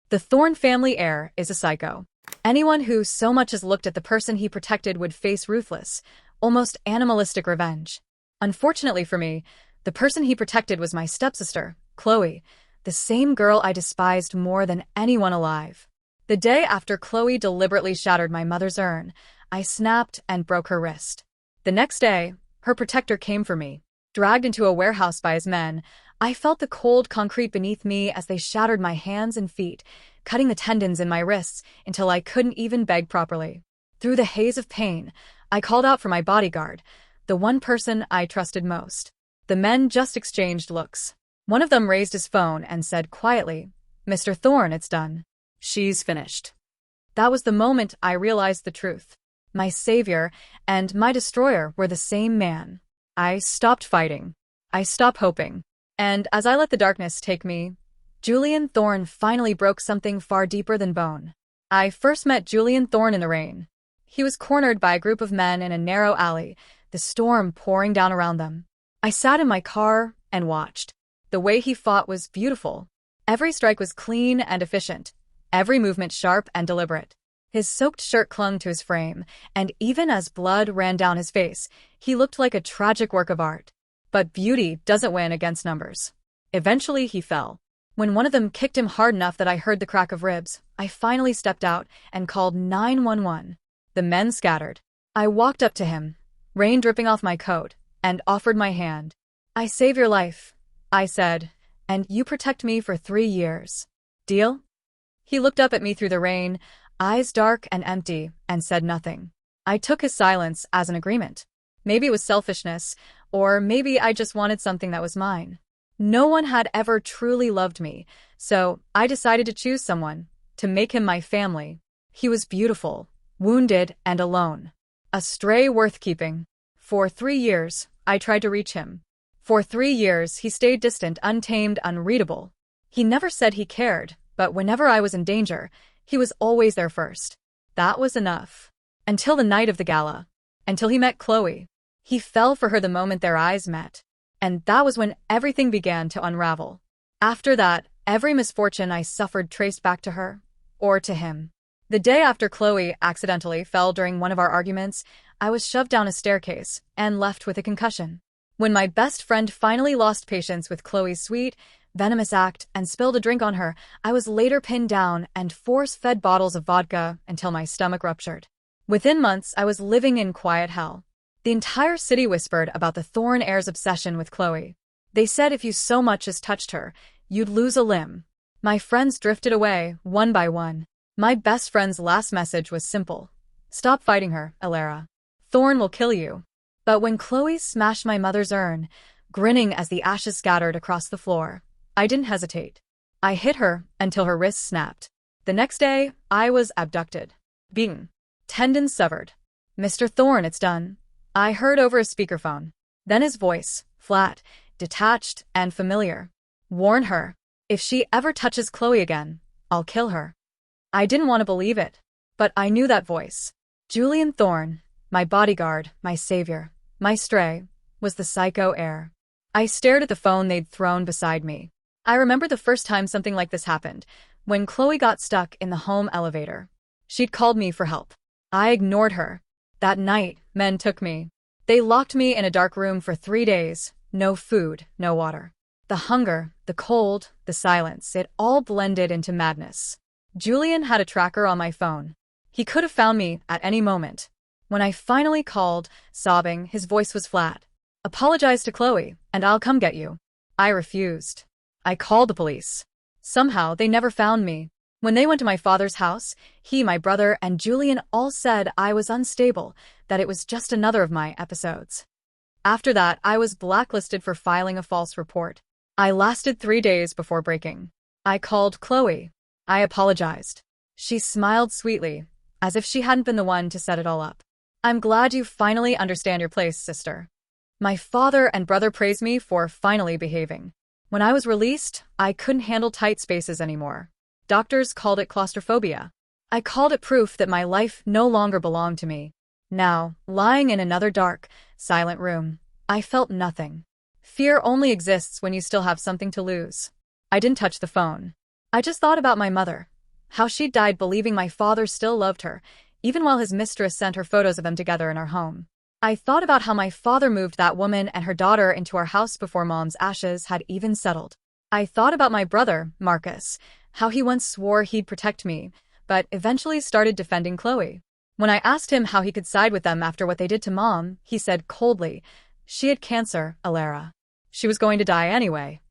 The Thorne family heir is a psycho. Anyone who so much as looked at the person he protected would face ruthless, almost animalistic revenge. Unfortunately for me, the person he protected was my stepsister, Chloe, the same girl I despised more than anyone alive. The day after Chloe deliberately shattered my mother's urn, I snapped and broke her wrist. The next day, her protector came for me. Dragged into a warehouse by his men, I felt the cold concrete beneath me as they shattered my hands and feet, cutting the tendons in my wrists until I couldn't even beg properly. Through the haze of pain, I called out for my bodyguard, the one person I trusted most. The men just exchanged looks. One of them raised his phone and said quietly, "Mr. Thorne, it's done. She's finished." That was the moment I realized the truth. My savior and my destroyer were the same man. I stopped fighting. I stopped hoping. And as I let the darkness take me, Julian Thorne finally broke something far deeper than bone. I first met Julian Thorne in the rain. He was cornered by a group of men in a narrow alley, the storm pouring down around them. I sat in my car and watched. The way he fought was beautiful. Every strike was clean and efficient, every movement sharp and deliberate. His soaked shirt clung to his frame, and even as blood ran down his face, he looked like a tragic work of art. But beauty doesn't win against numbers. Eventually he fell. When one of them kicked him hard enough that I heard the crack of ribs, I finally stepped out and called 911. The men scattered. I walked up to him, rain dripping off my coat, and offered my hand. "I save your life," I said, "and you protect me for 3 years. Deal?" He looked up at me through the rain, eyes dark and empty, and said nothing. I took his silence as an agreement. Maybe it was selfishness, or maybe I just wanted something that was mine. No one had ever truly loved me, so I decided to choose someone, to make him my family. He was beautiful, wounded, and alone. A stray worth keeping. For 3 years, I tried to reach him. For 3 years, he stayed distant, untamed, unreadable. He never said he cared, but whenever I was in danger, he was always there first. That was enough. Until the night of the gala. Until he met Chloe. He fell for her the moment their eyes met. And that was when everything began to unravel. After that, every misfortune I suffered traced back to her, or to him. The day after Chloe accidentally fell during one of our arguments, I was shoved down a staircase and left with a concussion. When my best friend finally lost patience with Chloe's sweet, venomous act and spilled a drink on her, I was later pinned down and force-fed bottles of vodka until my stomach ruptured. Within months, I was living in quiet hell. The entire city whispered about the Thorne heir's obsession with Chloe. They said if you so much as touched her, you'd lose a limb. My friends drifted away, one by one. My best friend's last message was simple. "Stop fighting her, Alara. Thorne will kill you." But when Chloe smashed my mother's urn, grinning as the ashes scattered across the floor, I didn't hesitate. I hit her until her wrists snapped. The next day, I was abducted. Beaten. Tendons severed. "Mr. Thorne, it's done," I heard over a speakerphone. Then his voice, flat, detached, and familiar. "Warn her. If she ever touches Chloe again, I'll kill her." I didn't want to believe it, but I knew that voice. Julian Thorne, my bodyguard, my savior, my stray, was the psycho heir. I stared at the phone they'd thrown beside me. I remember the first time something like this happened, when Chloe got stuck in the home elevator. She'd called me for help. I ignored her. That night, men took me. They locked me in a dark room for 3 days. No food, no water. The hunger, the cold, the silence, it all blended into madness. Julian had a tracker on my phone. He could have found me at any moment. When I finally called, sobbing, his voice was flat. "Apologize to Chloe, and I'll come get you." I refused. I called the police. Somehow, they never found me. When they went to my father's house, he, my brother, and Julian all said I was unstable, that it was just another of my episodes. After that, I was blacklisted for filing a false report. I lasted 3 days before breaking. I called Chloe. I apologized. She smiled sweetly, as if she hadn't been the one to set it all up. "I'm glad you finally understand your place, sister." My father and brother praised me for finally behaving. When I was released, I couldn't handle tight spaces anymore. Doctors called it claustrophobia. I called it proof that my life no longer belonged to me. Now, lying in another dark, silent room, I felt nothing. Fear only exists when you still have something to lose. I didn't touch the phone. I just thought about my mother, How she'd died believing my father still loved her, even while his mistress sent her photos of them together in our home. I thought about how my father moved that woman and her daughter into our house before Mom's ashes had even settled. I thought about my brother, Marcus, how he once swore he'd protect me, but eventually started defending Chloe. When I asked him how he could side with them after what they did to Mom, he said coldly, "She had cancer, Alara. She was going to die anyway."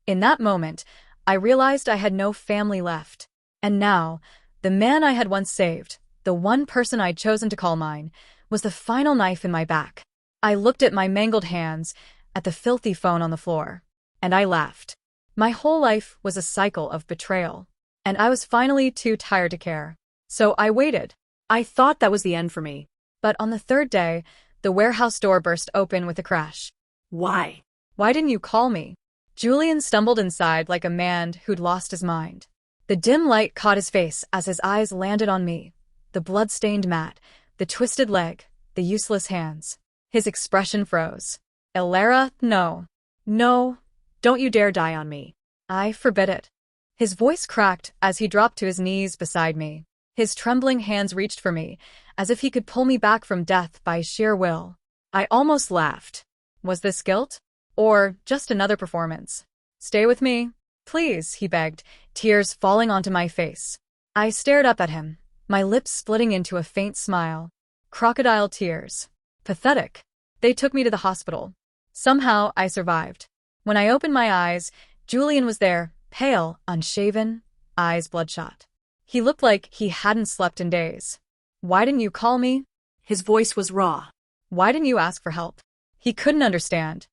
In that moment, I realized I had no family left. And now, the man I had once saved, the one person I'd chosen to call mine, was the final knife in my back. I looked at my mangled hands, at the filthy phone on the floor, and I laughed. My whole life was a cycle of betrayal, and I was finally too tired to care. So I waited. I thought that was the end for me. But on the third day, the warehouse door burst open with a crash. Why? Why didn't you call me? Julian stumbled inside like a man who'd lost his mind. The dim light caught his face as his eyes landed on me. The blood-stained mat, the twisted leg, the useless hands. His expression froze. "Alara, no. No, don't you dare die on me. I forbid it." His voice cracked as he dropped to his knees beside me. His trembling hands reached for me, as if he could pull me back from death by sheer will. I almost laughed. Was this guilt? Or just another performance? "Stay with me, please," he begged, tears falling onto my face. I stared up at him, my lips splitting into a faint smile. Crocodile tears. Pathetic. They took me to the hospital. Somehow, I survived. When I opened my eyes, Julian was there, pale, unshaven, eyes bloodshot. He looked like he hadn't slept in days. "Why didn't you call me?" His voice was raw. "Why didn't you ask for help?" He couldn't understand.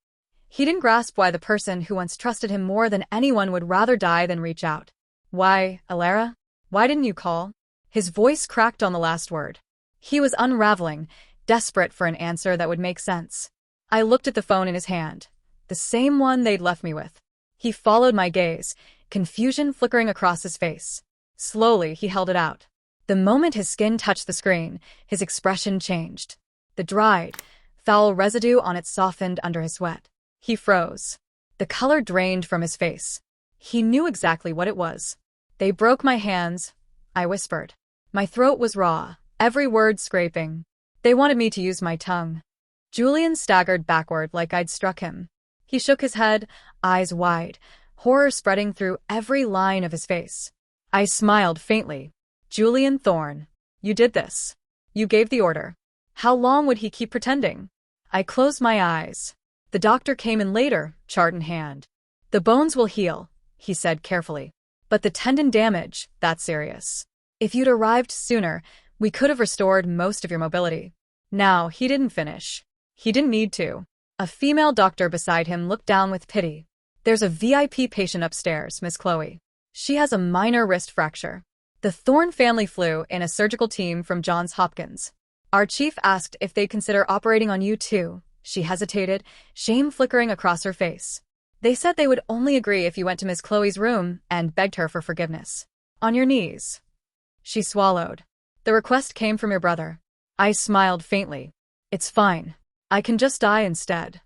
He didn't grasp why the person who once trusted him more than anyone would rather die than reach out. "Why, Alara? Why didn't you call?" His voice cracked on the last word. He was unraveling, desperate for an answer that would make sense. I looked at the phone in his hand, the same one they'd left me with. He followed my gaze, confusion flickering across his face. Slowly, he held it out. The moment his skin touched the screen, his expression changed. The dried, foul residue on it softened under his sweat. He froze. The color drained from his face. He knew exactly what it was. "They broke my hands," I whispered. My throat was raw, every word scraping. "They wanted me to use my tongue." Julian staggered backward like I'd struck him. He shook his head, eyes wide, horror spreading through every line of his face. I smiled faintly. "Julian Thorne, you did this. You gave the order. How long would he keep pretending?" I closed my eyes. The doctor came in later, chart in hand. "The bones will heal," he said carefully. "But the tendon damage, that's serious. If you'd arrived sooner, we could have restored most of your mobility." Now, he didn't finish. He didn't need to. A female doctor beside him looked down with pity. "There's a VIP patient upstairs, Miss Chloe. She has a minor wrist fracture. The Thorne family flew in a surgical team from Johns Hopkins. Our chief asked if they'd consider operating on you too." She hesitated, shame flickering across her face. "They said they would only agree if you went to Miss Chloe's room and begged her for forgiveness. On your knees." She swallowed. "The request came from your brother." I smiled faintly. "It's fine. I can just die instead."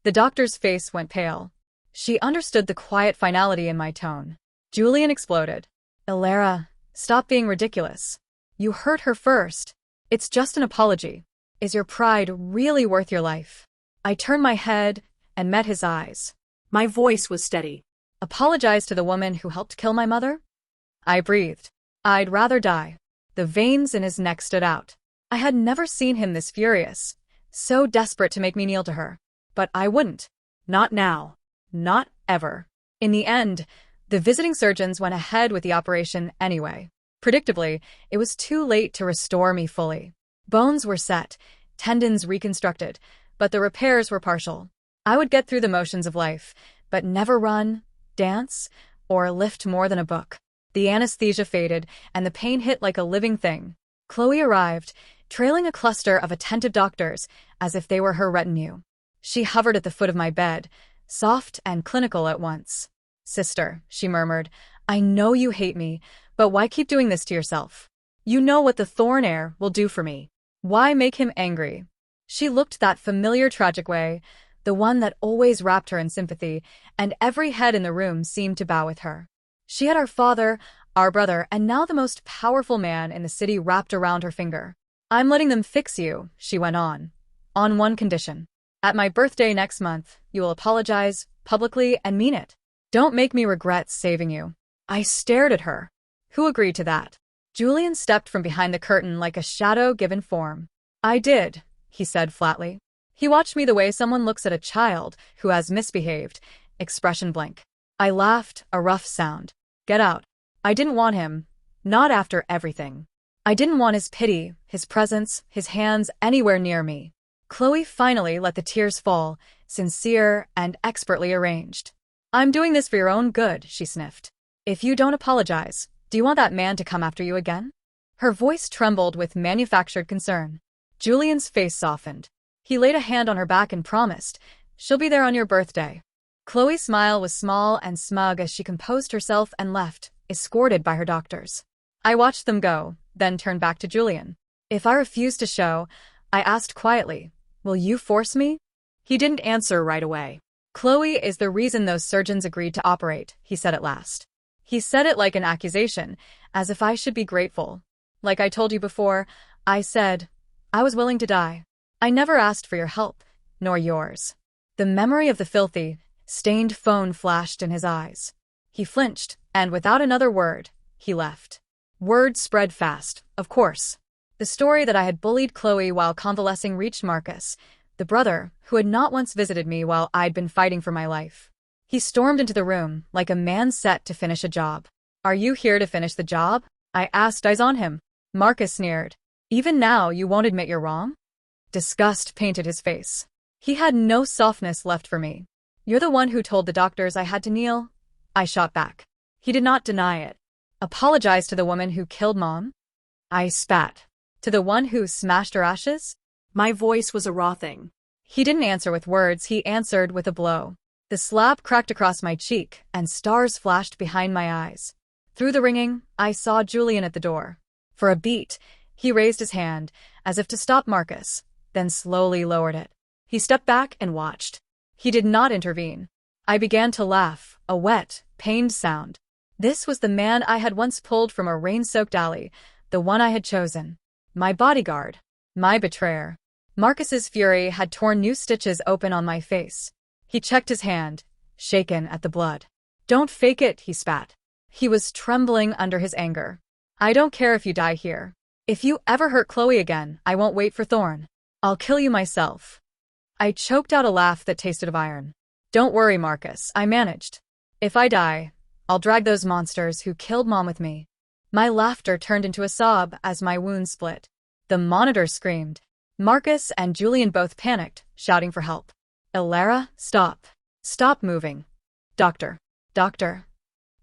The doctor's face went pale. She understood the quiet finality in my tone. Julian exploded. "Alara, stop being ridiculous. You hurt her first. It's just an apology. Is your pride really worth your life?" I turned my head and met his eyes. My voice was steady. "Apologize to the woman who helped kill my mother?" I breathed. "I'd rather die." The veins in his neck stood out. I had never seen him this furious, so desperate to make me kneel to her. But I wouldn't. Not now. Not ever. In the end, the visiting surgeons went ahead with the operation anyway. Predictably, it was too late to restore me fully. Bones were set, tendons reconstructed, but the repairs were partial. I would get through the motions of life, but never run, dance, or lift more than a book. The anesthesia faded, and the pain hit like a living thing. Chloe arrived, trailing a cluster of attentive doctors, as if they were her retinue. She hovered at the foot of my bed, soft and clinical at once. "Sister," she murmured, "I know you hate me, but why keep doing this to yourself? You know what the Thorne heir will do for me. Why make him angry?" She looked that familiar tragic way, the one that always wrapped her in sympathy, and every head in the room seemed to bow with her. She had our father, our brother, and now the most powerful man in the city wrapped around her finger. I'm letting them fix you, she went on one condition. At my birthday next month, you will apologize, publicly, and mean it. Don't make me regret saving you. I stared at her. Who agreed to that? Julian stepped from behind the curtain like a shadow given form. I did, he said flatly. He watched me the way someone looks at a child who has misbehaved, expression blank. I laughed, a rough sound. Get out. I didn't want him. Not after everything. I didn't want his pity, his presence, his hands anywhere near me. Chloe finally let the tears fall, sincere and expertly arranged. I'm doing this for your own good, she sniffed. If you don't apologize, do you want that man to come after you again? Her voice trembled with manufactured concern. Julian's face softened. He laid a hand on her back and promised, she'll be there on your birthday. Chloe's smile was small and smug as she composed herself and left, escorted by her doctors. I watched them go, then turned back to Julian. If I refused to show, I asked quietly, will you force me? He didn't answer right away. Chloe is the reason those surgeons agreed to operate, he said at last. He said it like an accusation, as if I should be grateful. Like I told you before, I said, I was willing to die. I never asked for your help, nor yours. The memory of the filthy, stained phone flashed in his eyes. He flinched, and without another word, he left. Word spread fast, of course. The story that I had bullied Chloe while convalescing reached Marcus, the brother who had not once visited me while I'd been fighting for my life. He stormed into the room like a man set to finish a job. Are you here to finish the job? I asked, eyes on him. Marcus sneered. Even now you won't admit you're wrong? Disgust painted his face. He had no softness left for me. You're the one who told the doctors I had to kneel? I shot back. He did not deny it. Apologize to the woman who killed Mom? I spat. To the one who smashed her ashes? My voice was a raw thing. He didn't answer with words, he answered with a blow. The slap cracked across my cheek, and stars flashed behind my eyes. Through the ringing, I saw Julian at the door. For a beat, he raised his hand, as if to stop Marcus, then slowly lowered it. He stepped back and watched. He did not intervene. I began to laugh, a wet, pained sound. This was the man I had once pulled from a rain-soaked alley, the one I had chosen. My bodyguard. My betrayer. Marcus's fury had torn new stitches open on my face. He checked his hand, shaken at the blood. Don't fake it, he spat. He was trembling under his anger. I don't care if you die here. If you ever hurt Chloe again, I won't wait for Thorne. I'll kill you myself. I choked out a laugh that tasted of iron. Don't worry, Marcus, I managed. If I die, I'll drag those monsters who killed Mom with me. My laughter turned into a sob as my wound split. The monitor screamed. Marcus and Julian both panicked, shouting for help. Ilara, stop. Stop moving. Doctor. Doctor.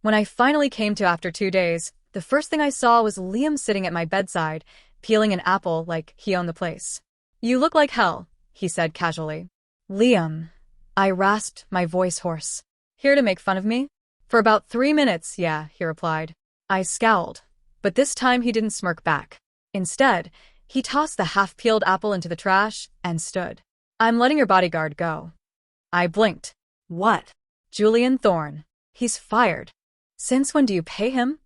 When I finally came to after 2 days, the first thing I saw was Liam sitting at my bedside, peeling an apple like he owned the place. You look like hell, he said casually. Liam. I rasped, my voice hoarse. Here to make fun of me? For about 3 minutes, yeah, he replied. I scowled, but this time he didn't smirk back. Instead, he tossed the half-peeled apple into the trash and stood. I'm letting your bodyguard go. I blinked. What? Julian Thorne. He's fired. Since when do you pay him?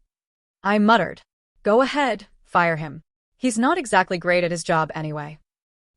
I muttered. Go ahead, fire him. He's not exactly great at his job anyway.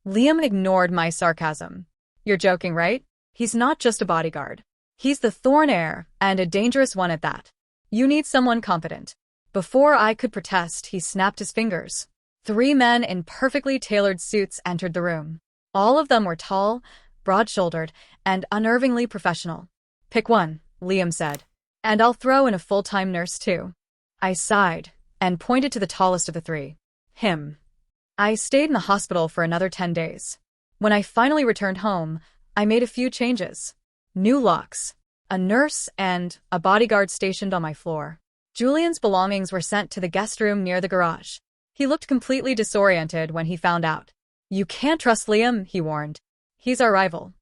Liam ignored my sarcasm. You're joking, right? He's not just a bodyguard. He's the Thorne heir, and a dangerous one at that. You need someone competent. Before I could protest, he snapped his fingers. 3 men in perfectly tailored suits entered the room. All of them were tall, broad-shouldered, and unnervingly professional. Pick one, Liam said. And I'll throw in a full-time nurse too. I sighed, and pointed to the tallest of the 3. Him. I stayed in the hospital for another 10 days. When I finally returned home, I made a few changes. New locks, a nurse, and a bodyguard stationed on my floor. Julian's belongings were sent to the guest room near the garage. He looked completely disoriented when he found out. You can't trust Liam, he warned. He's our rival.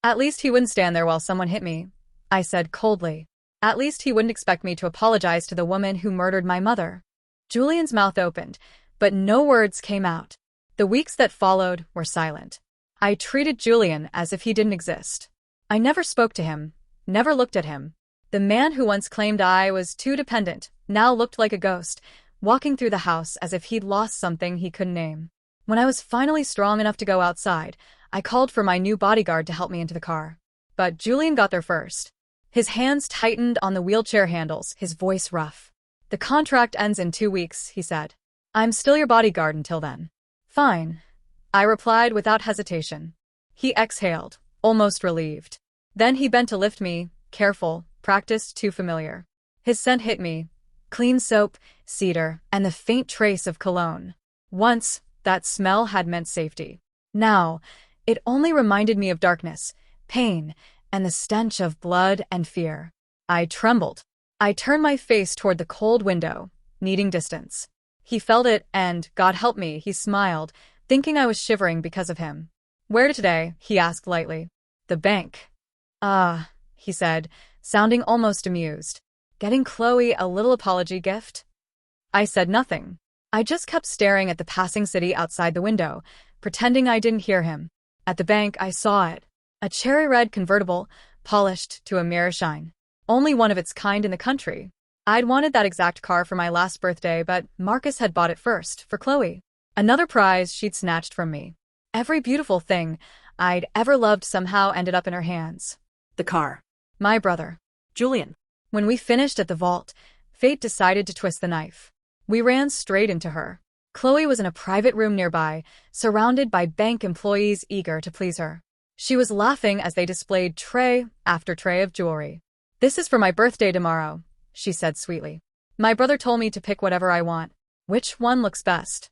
At least he wouldn't stand there while someone hit me, I said coldly. At least he wouldn't expect me to apologize to the woman who murdered my mother. Julian's mouth opened, but no words came out. The weeks that followed were silent. I treated Julian as if he didn't exist. I never spoke to him, never looked at him. The man who once claimed I was too dependent, now looked like a ghost, walking through the house as if he'd lost something he couldn't name. When I was finally strong enough to go outside, I called for my new bodyguard to help me into the car. But Julian got there first. His hands tightened on the wheelchair handles, his voice rough. "The contract ends in 2 weeks," he said. "I'm still your bodyguard until then." "Fine," I replied without hesitation. He exhaled, almost relieved. Then he bent to lift me, careful, practiced, too familiar. His scent hit me. Clean soap, cedar, and the faint trace of cologne. Once, that smell had meant safety. Now, it only reminded me of darkness, pain, and the stench of blood and fear. I trembled. I turned my face toward the cold window, needing distance. He felt it and, God help me, he smiled, thinking I was shivering because of him. "Where to today?" he asked lightly. "The bank." "Ah," he said, sounding almost amused. "Getting Chloe a little apology gift?" I said nothing. I just kept staring at the passing city outside the window, pretending I didn't hear him. At the bank, I saw it. A cherry-red convertible, polished to a mirror shine. Only one of its kind in the country. I'd wanted that exact car for my last birthday, but Marcus had bought it first, for Chloe. Another prize she'd snatched from me. Every beautiful thing I'd ever loved somehow ended up in her hands. The car. My brother. Julian. When we finished at the vault, fate decided to twist the knife. We ran straight into her. Chloe was in a private room nearby, surrounded by bank employees eager to please her. She was laughing as they displayed tray after tray of jewelry. "This is for my birthday tomorrow," she said sweetly. "My brother told me to pick whatever I want. Which one looks best?"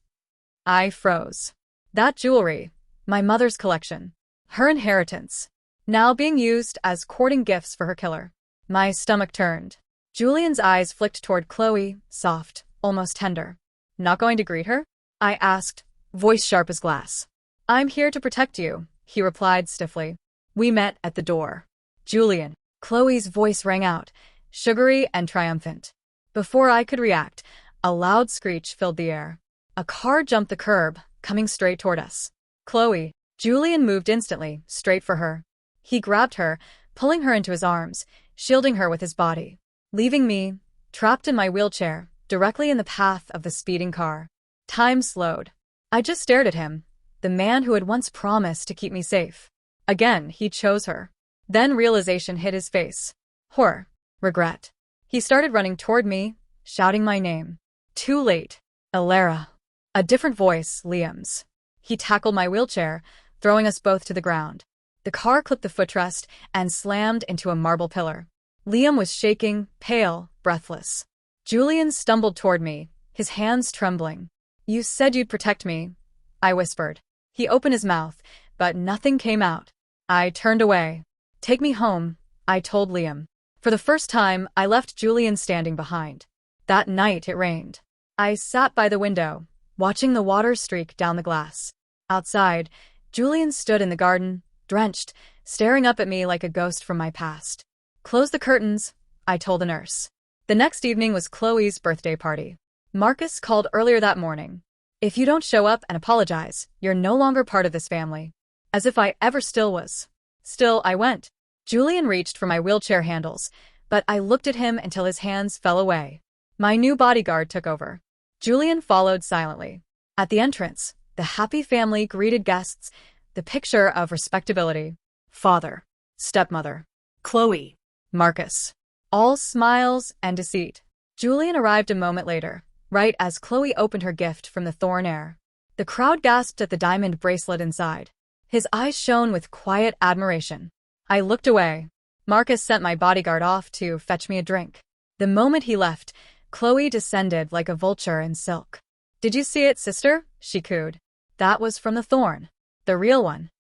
I froze. That jewelry, my mother's collection, her inheritance, now being used as courting gifts for her killer. My stomach turned. Julian's eyes flicked toward Chloe, soft, almost tender. "Not going to greet her?" I asked, voice sharp as glass. "I'm here to protect you," he replied stiffly. We met at the door. "Julian." Chloe's voice rang out, sugary and triumphant. Before I could react, a loud screech filled the air. A car jumped the curb, coming straight toward us. "Chloe." Julian moved instantly, straight for her. He grabbed her, pulling her into his arms, shielding her with his body, leaving me, trapped in my wheelchair, directly in the path of the speeding car. Time slowed. I just stared at him, the man who had once promised to keep me safe. Again, he chose her. Then realization hit his face. Horror. Regret. He started running toward me, shouting my name. Too late. Alara. A different voice, Liam's. He tackled my wheelchair, throwing us both to the ground. The car clipped the footrest and slammed into a marble pillar. Liam was shaking, pale, breathless. Julian stumbled toward me, his hands trembling. "You said you'd protect me," I whispered. He opened his mouth, but nothing came out. I turned away. "Take me home," I told Liam. For the first time, I left Julian standing behind. That night it rained. I sat by the window, watching the water streak down the glass. Outside, Julian stood in the garden, drenched, staring up at me like a ghost from my past. "Close the curtains," I told the nurse. The next evening was Chloe's birthday party. Marcus called earlier that morning. "If you don't show up and apologize, you're no longer part of this family." As if I ever still was. Still, I went. Julian reached for my wheelchair handles, but I looked at him until his hands fell away. My new bodyguard took over. Julian followed silently. At the entrance, the happy family greeted guests, the picture of respectability. Father, stepmother, Chloe, Marcus. All smiles and deceit. Julian arrived a moment later, right as Chloe opened her gift from the Thorne heir. The crowd gasped at the diamond bracelet inside. His eyes shone with quiet admiration. I looked away. Marcus sent my bodyguard off to fetch me a drink. The moment he left, Chloe descended like a vulture in silk. "Did you see it, sister?" she cooed. "That was from the Thorne. The real one."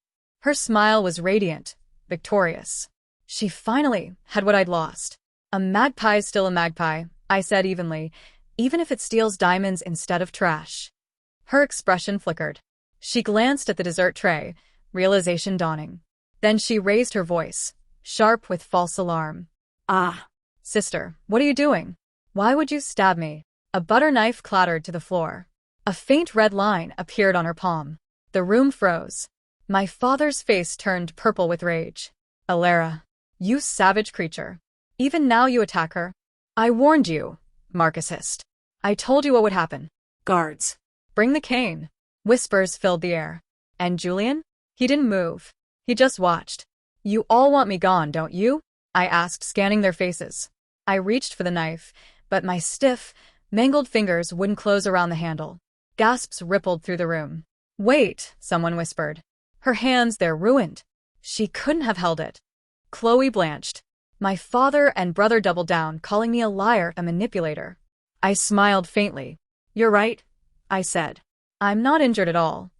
Her smile was radiant, victorious. She finally had what I'd lost. "A magpie's still a magpie," I said evenly, "even if it steals diamonds instead of trash." Her expression flickered. She glanced at the dessert tray, realization dawning. Then she raised her voice, sharp with false alarm. "Ah, sister, what are you doing? Why would you stab me?" A butter knife clattered to the floor. A faint red line appeared on her palm. The room froze. My father's face turned purple with rage. "Alara, you savage creature. Even now you attack her?" "I warned you," Marcus hissed. I told you what would happen. Guards. Bring the cane. Whispers filled the air. And Julian? He didn't move. He just watched. You all want me gone, don't you? I asked, scanning their faces. I reached for the knife, but my stiff, mangled fingers wouldn't close around the handle. Gasps rippled through the room. Wait, someone whispered. Her hands, they're ruined. She couldn't have held it. Chloe blanched. My father and brother doubled down, calling me a liar, a manipulator. I smiled faintly. You're right, I said. I'm not injured at all.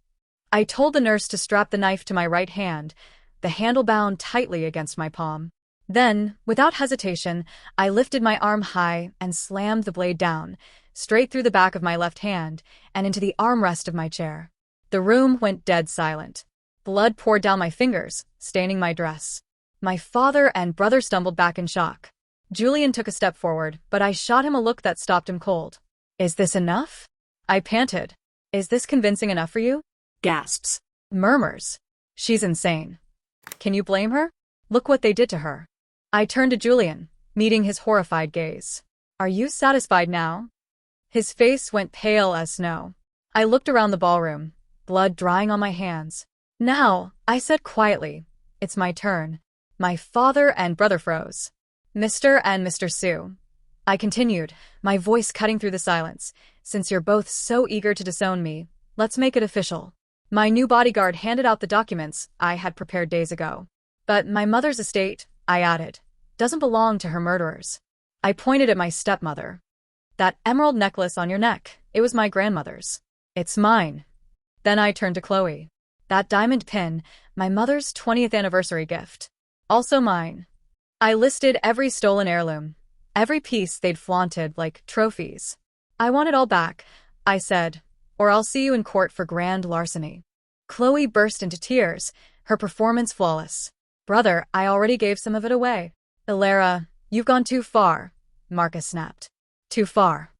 I told the nurse to strap the knife to my right hand, the handle bound tightly against my palm. Then, without hesitation, I lifted my arm high and slammed the blade down, straight through the back of my left hand and into the armrest of my chair. The room went dead silent. Blood poured down my fingers, staining my dress. My father and brother stumbled back in shock. Julian took a step forward, but I shot him a look that stopped him cold. Is this enough? I panted. Is this convincing enough for you? Gasps. Murmurs. She's insane. Can you blame her? Look what they did to her. I turned to Julian, meeting his horrified gaze. Are you satisfied now? His face went pale as snow. I looked around the ballroom, blood drying on my hands. Now, I said quietly, it's my turn. My father and brother froze. Mr. and Mr. Sue. I continued, my voice cutting through the silence. Since you're both so eager to disown me, let's make it official. My new bodyguard handed out the documents I had prepared days ago. But my mother's estate, I added, doesn't belong to her murderers. I pointed at my stepmother. That emerald necklace on your neck, it was my grandmother's. It's mine. Then I turned to Chloe. That diamond pin, my mother's 20th anniversary gift. Also mine. I listed every stolen heirloom, every piece they'd flaunted like trophies. I want it all back, I said, or I'll see you in court for grand larceny. Chloe burst into tears, her performance flawless. Brother, I already gave some of it away. Ilara, you've gone too far, Marcus snapped. Too far.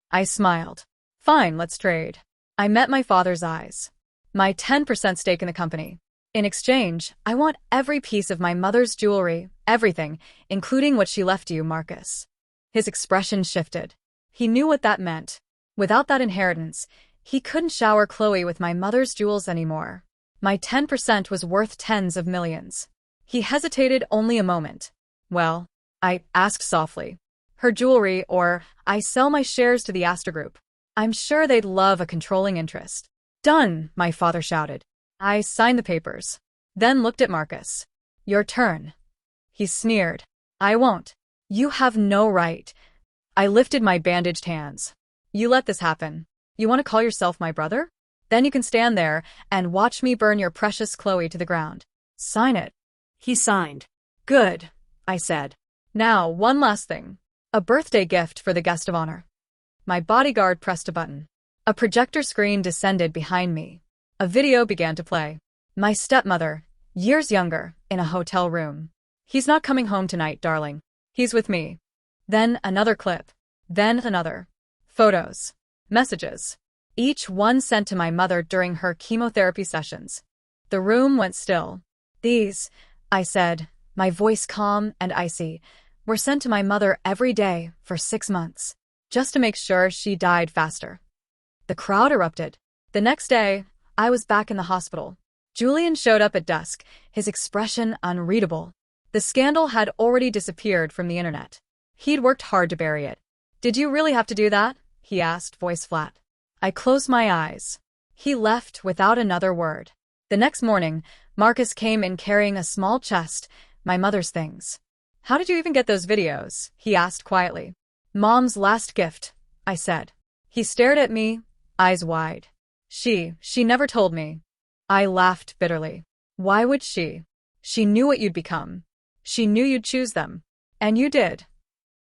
I smiled. Fine, let's trade. I met my father's eyes. My 10% stake in the company. In exchange, I want every piece of my mother's jewelry, everything, including what she left you, Marcus. His expression shifted. He knew what that meant. Without that inheritance, he couldn't shower Chloe with my mother's jewels anymore. My 10% was worth tens of millions. He hesitated only a moment. Well, I asked softly. Her jewelry, or I sell my shares to the Astor Group. I'm sure they'd love a controlling interest. Done, my father shouted. I signed the papers. Then looked at Marcus. Your turn. He sneered. I won't. You have no right. I lifted my bandaged hands. You let this happen. You want to call yourself my brother? Then you can stand there and watch me burn your precious Chloe to the ground. Sign it. He signed. Good, I said. Now, one last thing. A birthday gift for the guest of honor. My bodyguard pressed a button. A projector screen descended behind me. A video began to play. My stepmother, years younger, in a hotel room. He's not coming home tonight, darling. He's with me. Then another clip. Then another. Photos. Messages. Each one sent to my mother during her chemotherapy sessions. The room went still. These, I said, my voice calm and icy, were sent to my mother every day for 6 months, just to make sure she died faster. The crowd erupted. The next day, I was back in the hospital. Julian showed up at dusk, his expression unreadable. The scandal had already disappeared from the internet. He'd worked hard to bury it. Did you really have to do that? He asked, voice flat. I closed my eyes. He left without another word. The next morning, Marcus came in carrying a small chest, my mother's things. How did you even get those videos? He asked quietly. Mom's last gift, I said. He stared at me, eyes wide. She never told me. I laughed bitterly. Why would she? She knew what you'd become. She knew you'd choose them. And you did.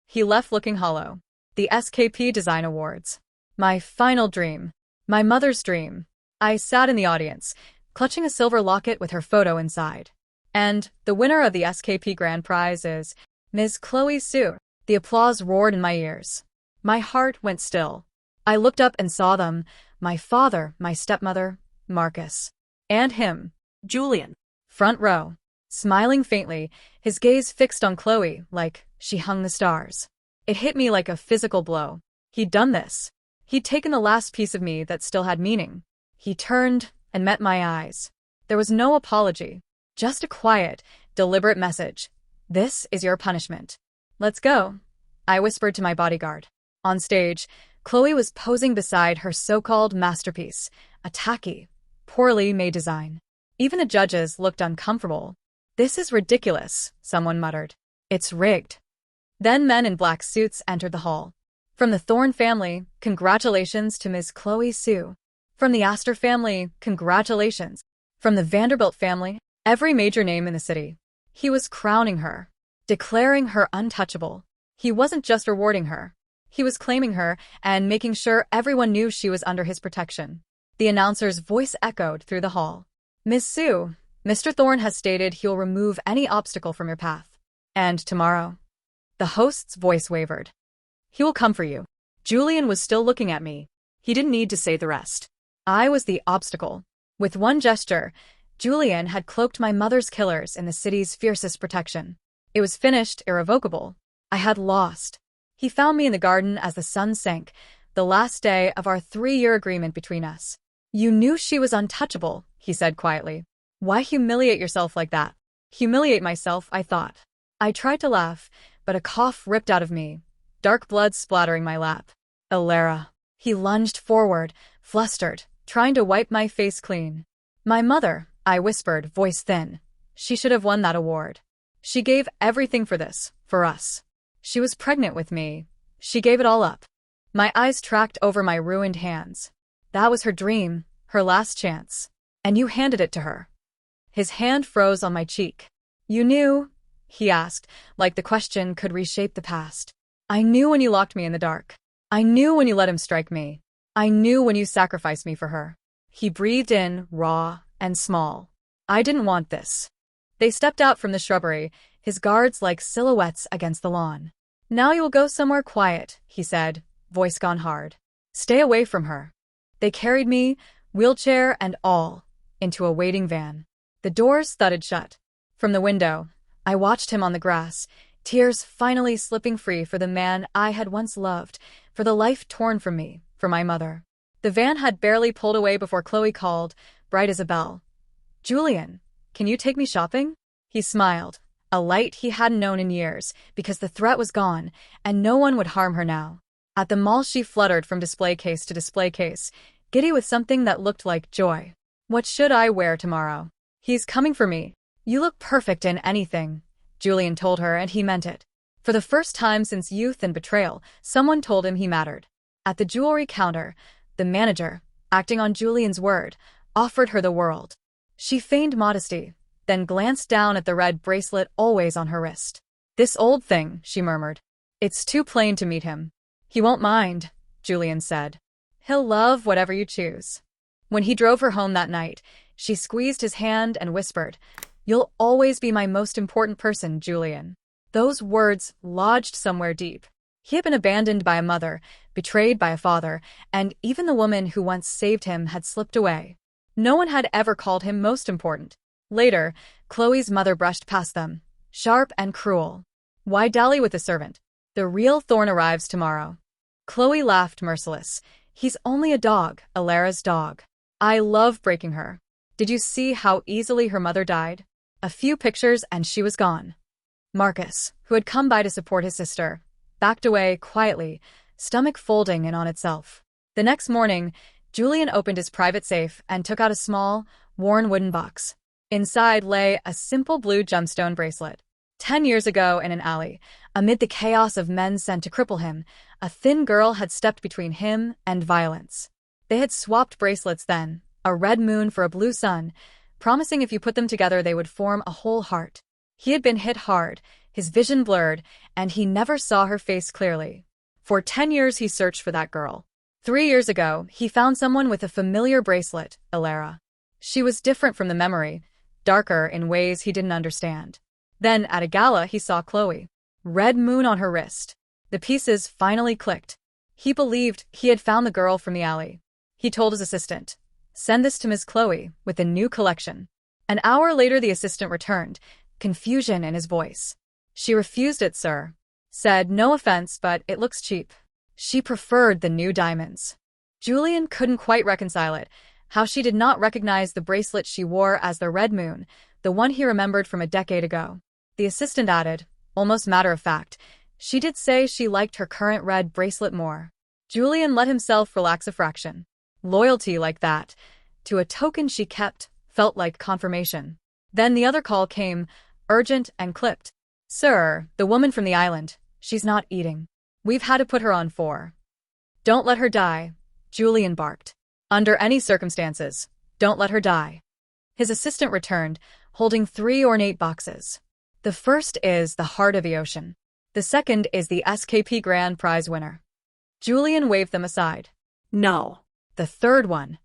He left looking hollow. The SKP Design Awards. My final dream. My mother's dream. I sat in the audience, clutching a silver locket with her photo inside. And the winner of the SKP Grand Prize is Ms. Chloe Sue. The applause roared in my ears. My heart went still. I looked up and saw them, my father, my stepmother, Marcus. And him, Julian. Front row. Smiling faintly, his gaze fixed on Chloe like she hung the stars. It hit me like a physical blow. He'd done this. He'd taken the last piece of me that still had meaning. He turned and met my eyes. There was no apology, just a quiet, deliberate message. This is your punishment. Let's go, I whispered to my bodyguard. On stage, Chloe was posing beside her so-called masterpiece, a tacky, poorly made design. Even the judges looked uncomfortable. This is ridiculous, someone muttered. It's rigged. Then men in black suits entered the hall. From the Thorne family, congratulations to Ms. Chloe Sue. From the Astor family, congratulations. From the Vanderbilt family, every major name in the city. He was crowning her, declaring her untouchable. He wasn't just rewarding her. He was claiming her and making sure everyone knew she was under his protection. The announcer's voice echoed through the hall. Miss Sue, Mr. Thorne has stated he'll remove any obstacle from your path. And tomorrow? The host's voice wavered. He will come for you. Julian was still looking at me. He didn't need to say the rest. I was the obstacle. With one gesture, Julian had cloaked my mother's killers in the city's fiercest protection. It was finished, irrevocable. I had lost. He found me in the garden as the sun sank, the last day of our 3-year agreement between us. You knew she was untouchable, he said quietly. Why humiliate yourself like that? Humiliate myself, I thought. I tried to laugh, but a cough ripped out of me, dark blood splattering my lap. Alara. He lunged forward, flustered, trying to wipe my face clean. My mother, I whispered, voice thin. She should have won that award. She gave everything for this, for us. She was pregnant with me. She gave it all up. My eyes tracked over my ruined hands. That was her dream, her last chance. And you handed it to her. His hand froze on my cheek. You knew? He asked, like the question could reshape the past. I knew when you locked me in the dark. I knew when you let him strike me. I knew when you sacrificed me for her. He breathed in, raw and small. I didn't want this. They stepped out from the shrubbery, his guards like silhouettes against the lawn. Now you will go somewhere quiet, he said, voice gone hard. Stay away from her. They carried me, wheelchair and all, into a waiting van. The doors thudded shut. From the window, I watched him on the grass, tears finally slipping free for the man I had once loved, for the life torn from me, for my mother. The van had barely pulled away before Chloe called, bright as a bell. Julian, can you take me shopping? He smiled, a light he hadn't known in years, because the threat was gone, and no one would harm her now. At the mall she fluttered from display case to display case, giddy with something that looked like joy. What should I wear tomorrow? He's coming for me. You look perfect in anything, Julian told her, and he meant it. For the first time since youth and betrayal, someone told him he mattered. At the jewelry counter, the manager, acting on Julian's word, offered her the world. She feigned modesty, then glanced down at the red bracelet always on her wrist. This old thing, she murmured. It's too plain to meet him. He won't mind, Julian said. He'll love whatever you choose. When he drove her home that night, she squeezed his hand and whispered, You'll always be my most important person, Julian. Those words lodged somewhere deep. He had been abandoned by a mother, betrayed by a father, and even the woman who once saved him had slipped away. No one had ever called him most important. Later, Chloe's mother brushed past them, sharp and cruel. Why dally with the servant? The real Thorne arrives tomorrow. Chloe laughed, merciless. He's only a dog, Alara's dog. I love breaking her. Did you see how easily her mother died? A few pictures and she was gone. Marcus, who had come by to support his sister, backed away quietly, stomach folding in on itself. The next morning, Julian opened his private safe and took out a small, worn wooden box. Inside lay a simple blue gemstone bracelet. 10 years ago in an alley, amid the chaos of men sent to cripple him, a thin girl had stepped between him and violence. They had swapped bracelets then, a red moon for a blue sun, promising if you put them together they would form a whole heart. He had been hit hard, his vision blurred, and he never saw her face clearly. For 10 years he searched for that girl. 3 years ago, he found someone with a familiar bracelet, Alara. She was different from the memory, darker in ways he didn't understand. Then, at a gala, he saw Chloe. Red moon on her wrist. The pieces finally clicked. He believed he had found the girl from the alley. He told his assistant, Send this to Miss Chloe, with a new collection. An hour later the assistant returned, confusion in his voice. She refused it, sir. Said, no offense, but it looks cheap. She preferred the new diamonds. Julian couldn't quite reconcile it, how she did not recognize the bracelet she wore as the red moon, the one he remembered from a decade ago. The assistant added, almost matter of fact, she did say she liked her current red bracelet more. Julian let himself relax a fraction. Loyalty like that, to a token she kept, felt like confirmation. Then the other call came, urgent and clipped. Sir, the woman from the island, she's not eating. We've had to put her on 4. Don't let her die, Julian barked. Under any circumstances, don't let her die. His assistant returned, holding 3 ornate boxes. The first is the heart of the ocean. The second is the SKP grand prize winner. Julian waved them aside. No. The third one.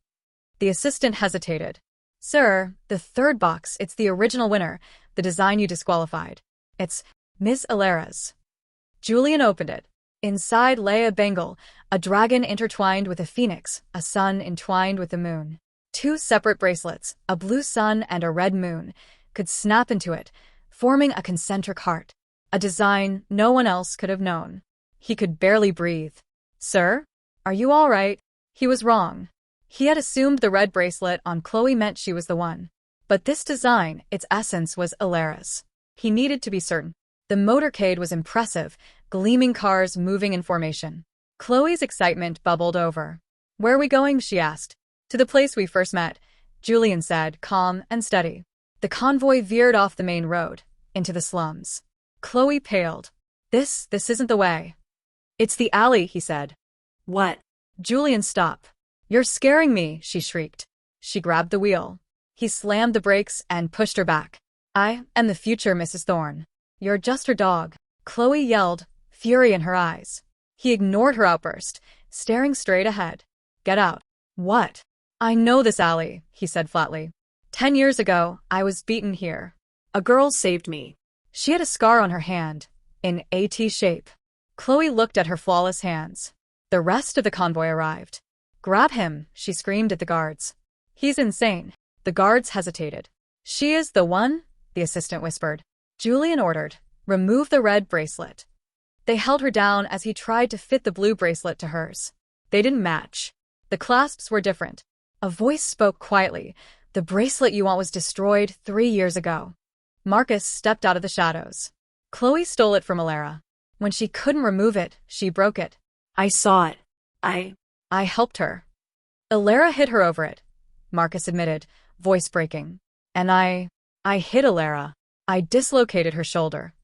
The assistant hesitated. Sir, the third box, it's the original winner, the design you disqualified. It's Miss Alera's. Julian opened it. Inside lay a bangle, a dragon intertwined with a phoenix, a sun entwined with the moon. 2 separate bracelets, a blue sun and a red moon, could snap into it, forming a concentric heart. A design no one else could have known. He could barely breathe. Sir? Are you all right? He was wrong. He had assumed the red bracelet on Chloe meant she was the one. But this design, its essence was Alera's. He needed to be certain. The motorcade was impressive, gleaming cars moving in formation. Chloe's excitement bubbled over. Where are we going? She asked. To the place we first met, Julian said, calm and steady. The convoy veered off the main road, into the slums. Chloe paled. This isn't the way. It's the alley, he said. What? Julian, stop. You're scaring me, she shrieked. She grabbed the wheel. He slammed the brakes and pushed her back. I am the future Mrs. Thorne. You're just her dog. Chloe yelled, fury in her eyes. He ignored her outburst, staring straight ahead. Get out. What? I know this alley, he said flatly. 10 years ago, I was beaten here. A girl saved me. She had a scar on her hand, in AT shape. Chloe looked at her flawless hands. The rest of the convoy arrived. Grab him, she screamed at the guards. He's insane. The guards hesitated. She is the one, the assistant whispered. Julian ordered, remove the red bracelet. They held her down as he tried to fit the blue bracelet to hers. They didn't match. The clasps were different. A voice spoke quietly. The bracelet you want was destroyed 3 years ago. Marcus stepped out of the shadows. Chloe stole it from Alera. When she couldn't remove it, she broke it. I saw it. I helped her. Alera hit her over it, Marcus admitted, voice breaking. And I hit Alera. I dislocated her shoulder.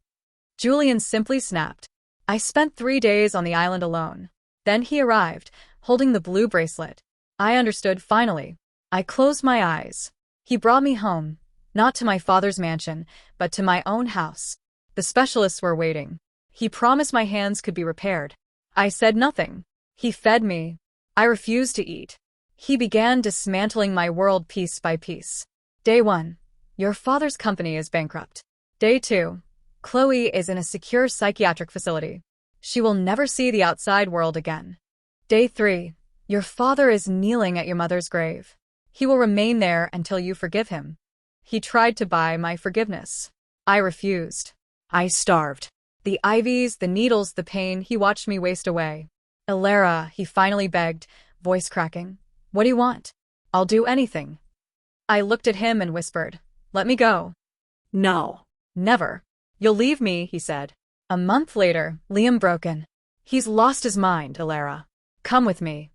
Julian simply snapped. I spent 3 days on the island alone. Then he arrived, holding the blue bracelet. I understood finally. I closed my eyes. He brought me home, not to my father's mansion, but to my own house. The specialists were waiting. He promised my hands could be repaired. I said nothing. He fed me. I refused to eat. He began dismantling my world piece by piece. Day 1. Your father's company is bankrupt. Day 2. Chloe is in a secure psychiatric facility. She will never see the outside world again. Day 3. Your father is kneeling at your mother's grave. He will remain there until you forgive him. He tried to buy my forgiveness. I refused. I starved. The IVs, the needles, the pain, he watched me waste away. Alera, he finally begged, voice cracking. What do you want? I'll do anything. I looked at him and whispered, let me go. No. Never. You'll leave me, he said. A month later, Liam broke in. He's lost his mind, Alera. Come with me.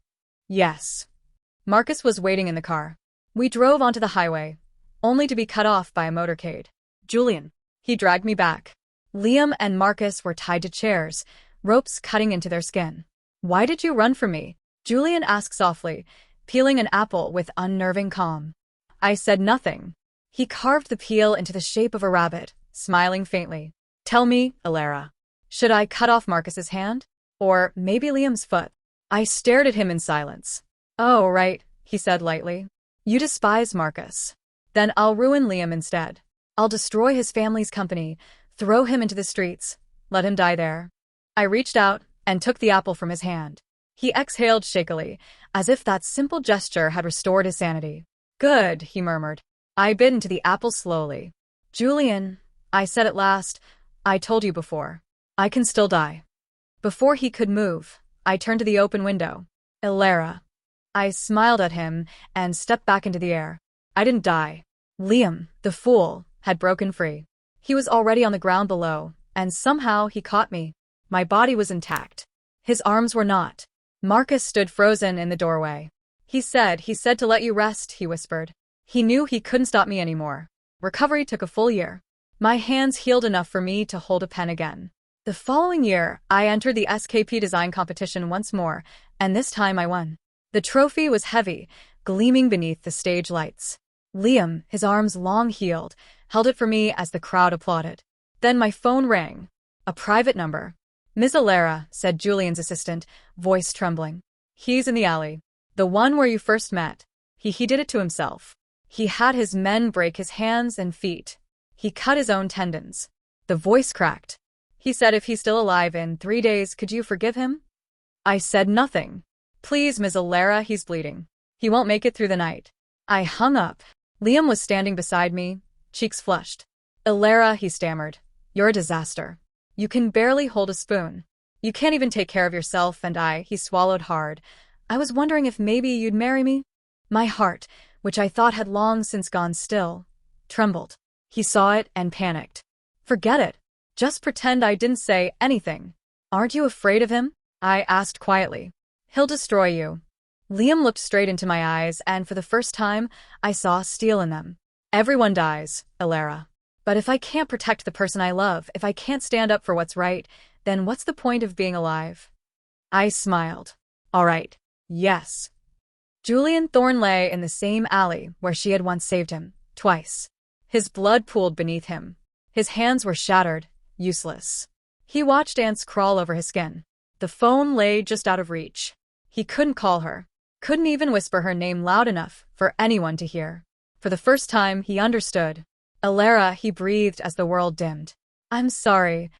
Yes. Marcus was waiting in the car. We drove onto the highway, only to be cut off by a motorcade. Julian. He dragged me back. Liam and Marcus were tied to chairs, ropes cutting into their skin. Why did you run from me? Julian asked softly, peeling an apple with unnerving calm. I said nothing. He carved the peel into the shape of a rabbit, smiling faintly. Tell me, Alera. Should I cut off Marcus's hand? Or maybe Liam's foot? I stared at him in silence. Oh, right, he said lightly. You despise Marcus. Then I'll ruin Liam instead. I'll destroy his family's company, throw him into the streets, let him die there. I reached out and took the apple from his hand. He exhaled shakily, as if that simple gesture had restored his sanity. Good, he murmured. I bit into the apple slowly. Julian, I said at last, I told you before. I can still die. Before he could move, I turned to the open window. Ilara. I smiled at him and stepped back into the air. I didn't die. Liam, the fool, had broken free. He was already on the ground below, and somehow he caught me. My body was intact. His arms were not. Marcus stood frozen in the doorway. He said to let you rest, he whispered. He knew he couldn't stop me anymore. Recovery took a full year. My hands healed enough for me to hold a pen again. The following year, I entered the SKP design competition once more, and this time I won. The trophy was heavy, gleaming beneath the stage lights. Liam, his arms long healed, held it for me as the crowd applauded. Then my phone rang. A private number. Miss Ilara, said Julian's assistant, voice trembling. He's in the alley. The one where you first met. He did it to himself. He had his men break his hands and feet. He cut his own tendons. The voice cracked. He said if he's still alive in 3 days, could you forgive him? I said nothing. Please, Miss Ilara, he's bleeding. He won't make it through the night. I hung up. Liam was standing beside me, cheeks flushed. Ilara, he stammered. You're a disaster. You can barely hold a spoon. You can't even take care of yourself, and he swallowed hard. I was wondering if maybe you'd marry me? My heart, which I thought had long since gone still, trembled. He saw it and panicked. Forget it. Just pretend I didn't say anything. Aren't you afraid of him? I asked quietly. He'll destroy you. Liam looked straight into my eyes, and for the first time, I saw steel in them. Everyone dies, Ilara. But if I can't protect the person I love, if I can't stand up for what's right, then what's the point of being alive? I smiled. All right. Yes. Julian Thorne lay in the same alley where she had once saved him, twice. His blood pooled beneath him. His hands were shattered, useless. He watched ants crawl over his skin. The phone lay just out of reach. He couldn't call her, couldn't even whisper her name loud enough for anyone to hear. For the first time, he understood. Ilara, he breathed as the world dimmed. I'm sorry,